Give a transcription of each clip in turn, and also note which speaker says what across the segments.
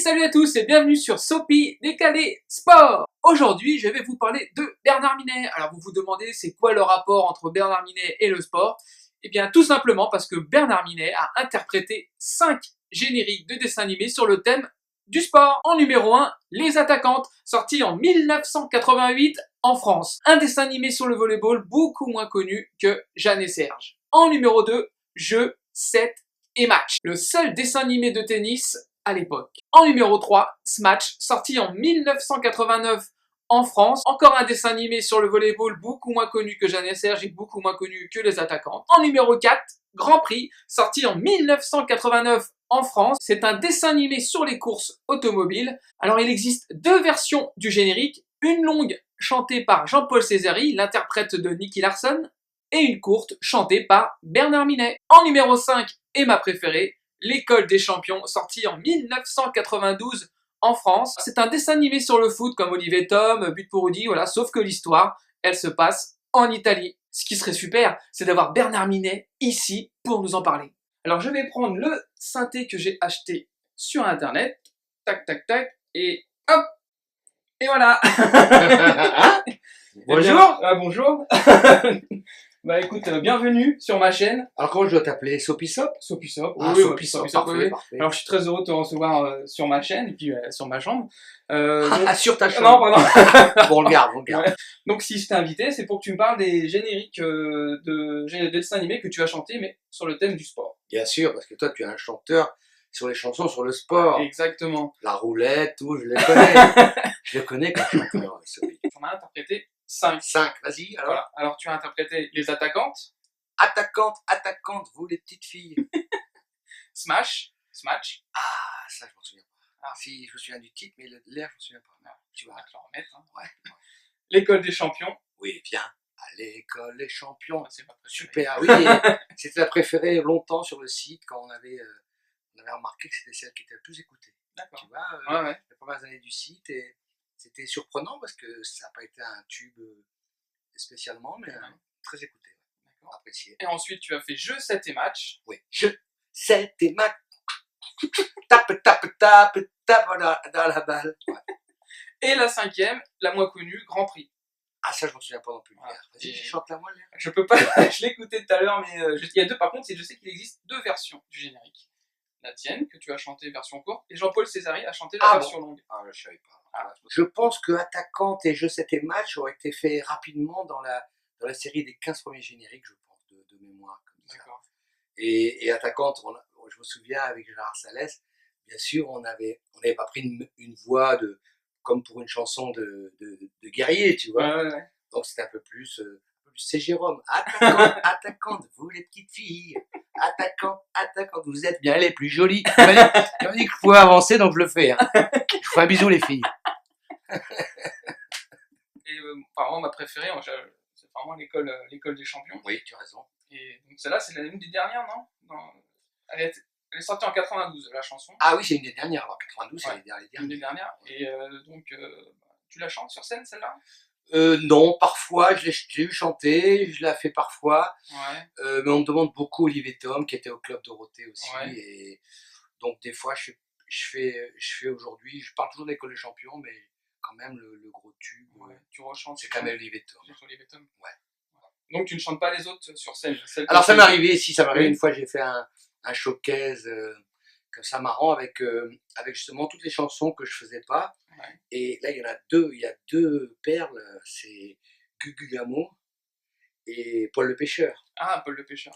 Speaker 1: salut à tous et bienvenue sur Sopi Décalé Sport. Aujourd'hui, je vais vous parler de Bernard Minet. Alors vous vous demandez c'est quoi le rapport entre Bernard Minet et le sport? Eh bien tout simplement parce que Bernard Minet a interprété 5 génériques de dessins animés sur le thème du sport. En numéro 1, Les Attaquantes, sorti en 1988 en France. Un dessin animé sur le volleyball beaucoup moins connu que Jeanne et Serge. En numéro 2, Jeux, 7 et Match. Le seul dessin animé de tennis à l'époque. En numéro 3, Smash, sorti en 1989 en France. Encore un dessin animé sur le volleyball beaucoup moins connu que Jeanne et Serge et beaucoup moins connu que Les Attaquantes. En numéro 4, Grand Prix, sorti en 1989 en France. C'est un dessin animé sur les courses automobiles. Alors il existe deux versions du générique, une longue chantée par Jean-Paul Cézari, l'interprète de Nicky Larson, et une courte chantée par Bernard Minet. En numéro 5, et ma préférée, L'École des Champions, sorti en 1992 en France. C'est un dessin animé sur le foot comme Olivier Tom, But pour Rudy, voilà, sauf que l'histoire, elle se passe en Italie. Ce qui serait super, c'est d'avoir Bernard Minet ici pour nous en parler. Alors je vais prendre le synthé que j'ai acheté sur internet, tac tac tac, et hop, et voilà.
Speaker 2: Bonjour.
Speaker 1: Bonjour. Bah écoute, bienvenue sur ma chaîne.
Speaker 2: Alors comment je dois t'appeler? Sopisop?
Speaker 1: Sopisop.
Speaker 2: Ah,
Speaker 1: Oui,
Speaker 2: Sopisop,
Speaker 1: Sopisop,
Speaker 2: parfait,
Speaker 1: oui.
Speaker 2: parfait.
Speaker 1: Alors je suis très heureux de te recevoir sur ma chaîne et puis sur ma chambre.
Speaker 2: Ah, sur ta
Speaker 1: Non,
Speaker 2: chambre.
Speaker 1: pardon.
Speaker 2: Bon, regarde.
Speaker 1: Ouais. Donc si je t'ai invité, c'est pour que tu me parles des génériques de dessins animés que tu as chantés, mais sur le thème du sport.
Speaker 2: Bien sûr, parce que toi tu es un chanteur sur les chansons sur le sport.
Speaker 1: Exactement.
Speaker 2: La roulette, tout, je les connais. Je les connais comme chanteur, Sopi.
Speaker 1: On a interprété 5.
Speaker 2: 5, vas-y, alors.
Speaker 1: Voilà. Alors tu as interprété Les Attaquantes,
Speaker 2: Attaquante, vous les petites filles.
Speaker 1: Smash.
Speaker 2: Ah, ça je m'en souviens pas.
Speaker 1: Ah.
Speaker 2: Si, je me souviens du titre, mais l'air je me souviens pas.
Speaker 1: Tu vas te le remettre. Hein.
Speaker 2: Ouais.
Speaker 1: L'École des Champions.
Speaker 2: Oui, viens à l'école des champions.
Speaker 1: C'est ma préférée.
Speaker 2: Super, oui, c'était la préférée longtemps sur le site quand on avait remarqué que c'était celle qui était la plus écoutée.
Speaker 1: D'accord.
Speaker 2: Tu vois,
Speaker 1: Ouais.
Speaker 2: les premières années du site, et c'était surprenant parce que ça n'a pas été un tube spécialement, mais très écouté,
Speaker 1: D'accord.
Speaker 2: apprécié.
Speaker 1: Et ensuite tu as fait Jeux, 7 et Match.
Speaker 2: Oui, je sais tes mains, tape dans la balle. Ouais.
Speaker 1: Et la 5e, la moins connue, Grand Prix.
Speaker 2: Ah, ça je m'en souviens pas non plus.
Speaker 1: Voilà.
Speaker 2: Vas-y,
Speaker 1: Et-
Speaker 2: chante-la moi, l'air.
Speaker 1: Je peux pas, je l'ai écouté tout à l'heure, mais il y a deux, par contre, je sais qu'il existe deux versions du générique. La tienne, que tu as chanté version courte, et Jean-Paul Cézari a chanté la
Speaker 2: Ah
Speaker 1: version longue.
Speaker 2: Ah, je savais pas.
Speaker 1: Ah.
Speaker 2: Je pense que Attaquante et Je sais tes matchs auraient été faits rapidement dans la série des 15 premiers génériques, je pense, de mémoire. Comme ça.
Speaker 1: D'accord.
Speaker 2: Et Attaquante, je me souviens avec Gérard Salès, bien sûr, on n'avait pas pris une voix comme pour une chanson de guerrier, tu vois.
Speaker 1: Ouais.
Speaker 2: Donc c'était un peu plus c'est Jérôme. Attaquante, vous les petites filles. Attaquante, vous êtes bien les plus jolies. Il m'a dit que je pouvais avancer, donc je le fais. Hein. Je vous fais un bisou, les filles.
Speaker 1: Et apparemment, ma préférée, c'est vraiment l'école des champions.
Speaker 2: Oui, tu as raison.
Speaker 1: Et donc celle-là, c'est l'une des dernières, non? Elle est sortie en 92, la chanson.
Speaker 2: Ah oui, c'est une des dernières. Alors 92, c'est
Speaker 1: Ouais.
Speaker 2: les dernières.
Speaker 1: Une des dernières. Et donc, tu la chantes sur scène, celle-là?
Speaker 2: Non, parfois, j'ai eu chanté, je la fais parfois.
Speaker 1: Ouais.
Speaker 2: Mais on me demande beaucoup Olivier Tom, qui était au Club Dorothée aussi.
Speaker 1: Ouais.
Speaker 2: Et donc, des fois, je fais aujourd'hui, je parle toujours de l'École des Champions, mais quand même, le gros tube,
Speaker 1: Ouais. Tu rechantes.
Speaker 2: c'est quand même Olivier Tom.
Speaker 1: Sur Olivier Tom.
Speaker 2: Ouais.
Speaker 1: Voilà. Donc, tu ne chantes pas les autres sur scène.
Speaker 2: Alors, ça m'est arrivé, ça m'est arrivé
Speaker 1: Oui.
Speaker 2: une fois, j'ai fait un showcase comme ça marrant avec justement toutes les chansons que je faisais pas.
Speaker 1: Ouais.
Speaker 2: Et là, il y a deux perles, c'est Gugu Gameau et Paul le Pêcheur.
Speaker 1: Ah, Paul le Pêcheur.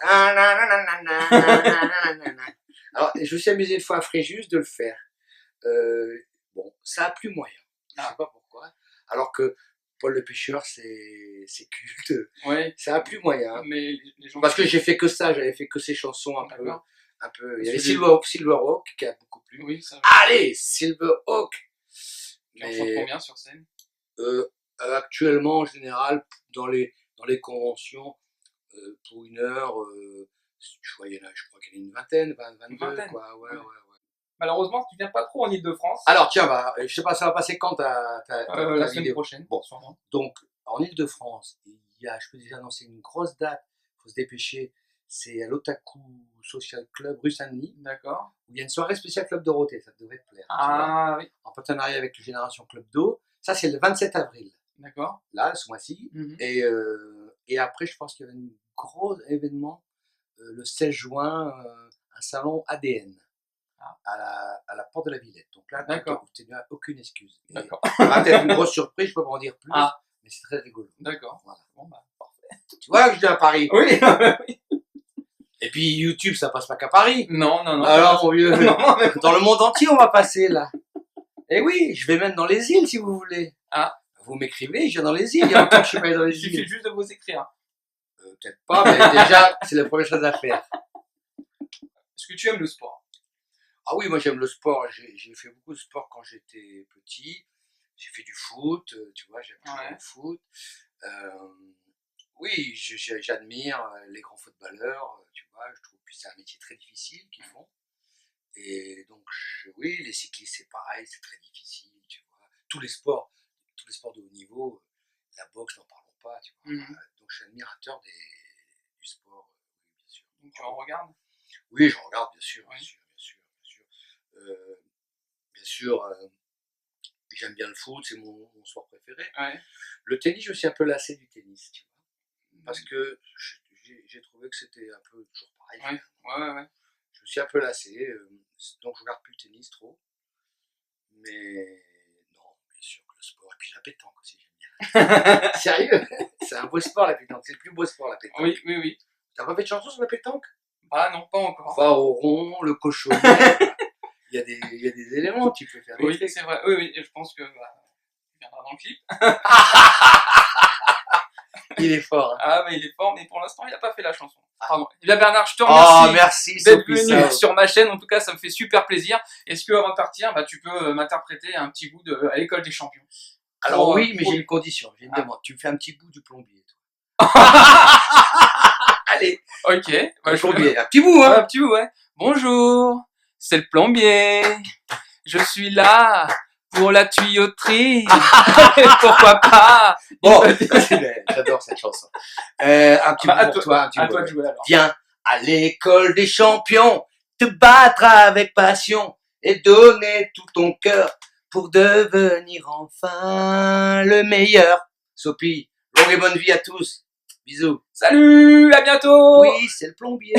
Speaker 2: Alors, je me suis amusé une fois à Fréjus de le faire. Bon, ça a plu moyen. Je sais pas pourquoi. Alors que Paul le Pêcheur, c'est culte.
Speaker 1: Ouais.
Speaker 2: Ça a plu moyen.
Speaker 1: Mais les gens.
Speaker 2: Parce que j'ai fait que ça, j'avais fait que ces chansons un peu. Il y avait
Speaker 1: Celui-
Speaker 2: Silverhawk qui a beaucoup plu.
Speaker 1: Oui, ça.
Speaker 2: Allez, Silverhawk!
Speaker 1: Tu en chantes combien sur scène?
Speaker 2: Actuellement, en général, dans les conventions, pour une heure, je crois qu'il y en a une vingtaine, 22,
Speaker 1: vingtaine.
Speaker 2: quoi. Ouais.
Speaker 1: Malheureusement, tu viens pas trop en Ile-de-France.
Speaker 2: Alors, tiens, je sais pas, ça va passer quand ta
Speaker 1: la semaine
Speaker 2: vidéo?
Speaker 1: prochaine.
Speaker 2: Bon.
Speaker 1: Sûrement.
Speaker 2: Donc, en Ile-de-France, je peux déjà annoncer une grosse date, il faut se dépêcher, C'est à l'Otaku Social Club rue Saint-Denis,
Speaker 1: D'accord.
Speaker 2: où il y a une soirée spéciale Club Dorothée, ça devrait te plaire. Tu vois,
Speaker 1: Ah oui,
Speaker 2: en partenariat avec le Génération Club d'eau. Ça, c'est le 27 avril,
Speaker 1: d'accord.
Speaker 2: là, ce mois-ci.
Speaker 1: Mhm.
Speaker 2: Et après, je pense qu'il y avait un gros événement le 16 juin, un salon ADN
Speaker 1: Ah.
Speaker 2: à la porte de la Villette. Donc là,
Speaker 1: D'accord.
Speaker 2: tu n'as aucune excuse. Et
Speaker 1: D'accord.
Speaker 2: ça va être une grosse surprise, je peux pas en dire plus,
Speaker 1: Ah.
Speaker 2: mais c'est très rigolo.
Speaker 1: D'accord.
Speaker 2: Voilà.
Speaker 1: Bon, bah, parfait.
Speaker 2: Tu vois que je viens à Paris.
Speaker 1: Oui,
Speaker 2: Et puis YouTube, ça passe pas qu'à Paris.
Speaker 1: non, non, non.
Speaker 2: Alors, mon vieux,
Speaker 1: Non, mais-
Speaker 2: dans le monde entier, on va passer là. Et oui, je vais même dans les îles si vous voulez.
Speaker 1: Ah.
Speaker 2: Vous m'écrivez, je viens dans les îles. Il y a longtemps que je suis pas allé dans
Speaker 1: Il
Speaker 2: les
Speaker 1: suffit
Speaker 2: îles.
Speaker 1: juste de vous écrire.
Speaker 2: Peut-être pas, mais déjà, c'est la première chose à faire.
Speaker 1: Est-ce que tu aimes le sport?
Speaker 2: Ah oui, moi j'aime le sport. J'ai fait beaucoup de sport quand j'étais petit. J'ai fait du foot, tu vois, j'aime toujours
Speaker 1: Ouais.
Speaker 2: le foot. Oui, j'admire les grands footballeurs, tu vois. Je trouve que c'est un métier très difficile qu'ils font. Et donc, oui, les cyclistes, c'est pareil, c'est très difficile, tu vois. Tous les sports de haut niveau, la boxe, n'en parlons pas, tu vois.
Speaker 1: Mhm.
Speaker 2: Donc, je suis admirateur du sport, oui, bien sûr.
Speaker 1: Donc tu en regardes?
Speaker 2: Oui, je regarde, bien sûr,
Speaker 1: Oui.
Speaker 2: bien sûr, bien sûr, bien sûr. Bien sûr, j'aime bien le foot, c'est mon sport préféré.
Speaker 1: Ouais.
Speaker 2: Le tennis, je me suis un peu lassé du tennis, tu vois. Parce que j'ai trouvé que c'était un peu toujours pareil.
Speaker 1: Ouais, ouais, ouais, ouais.
Speaker 2: Je me suis un peu lassé, donc je regarde plus le tennis trop. Mais non, bien sûr que le sport. Et puis la pétanque aussi, j'aime bien. Sérieux, c'est un beau sport la pétanque, c'est le plus beau sport la pétanque.
Speaker 1: Oui, oui, oui.
Speaker 2: T'as pas fait de chanson sur la pétanque?
Speaker 1: Ah non, pas encore.
Speaker 2: Va au rond, le cochonnet. il y a des éléments, tu peux faire des
Speaker 1: Oui,
Speaker 2: trucs.
Speaker 1: c'est vrai. Oui, oui. Et je pense que il viendra dans le clip.
Speaker 2: Il est fort. Hein.
Speaker 1: Ah, mais il est fort, mais pour l'instant, il n'a pas fait la chanson. Pardon. Eh bien, Bernard, je te remercie
Speaker 2: Oh, merci,
Speaker 1: d'être
Speaker 2: Sophie
Speaker 1: venu
Speaker 2: Sao.
Speaker 1: sur ma chaîne. En tout cas, ça me fait super plaisir. Est-ce que avant de partir, tu peux m'interpréter un petit bout à l'école des champions?
Speaker 2: Alors
Speaker 1: Pour,
Speaker 2: oui, mais
Speaker 1: pour-
Speaker 2: j'ai une condition, j'ai une
Speaker 1: Ah.
Speaker 2: demande. Tu me fais un petit bout du plombier, toi. Allez,
Speaker 1: Ok. Bah,
Speaker 2: le
Speaker 1: je
Speaker 2: plombier, un petit bout,
Speaker 1: Ouais,
Speaker 2: hein.
Speaker 1: un petit bout, ouais. Bonjour, c'est le plombier. Je suis là pour la tuyauterie. Pourquoi pas?
Speaker 2: Bon, j'adore cette chanson. Un petit
Speaker 1: Bah, à
Speaker 2: bout pour toi, un petit
Speaker 1: À
Speaker 2: bout.
Speaker 1: toi de jouer alors.
Speaker 2: Viens à l'école des champions, te battre avec passion et donner tout ton cœur pour devenir enfin le meilleur. Sophie, longue et bonne vie à tous. Bisous.
Speaker 1: Salut, à bientôt.
Speaker 2: Oui, c'est le plombier.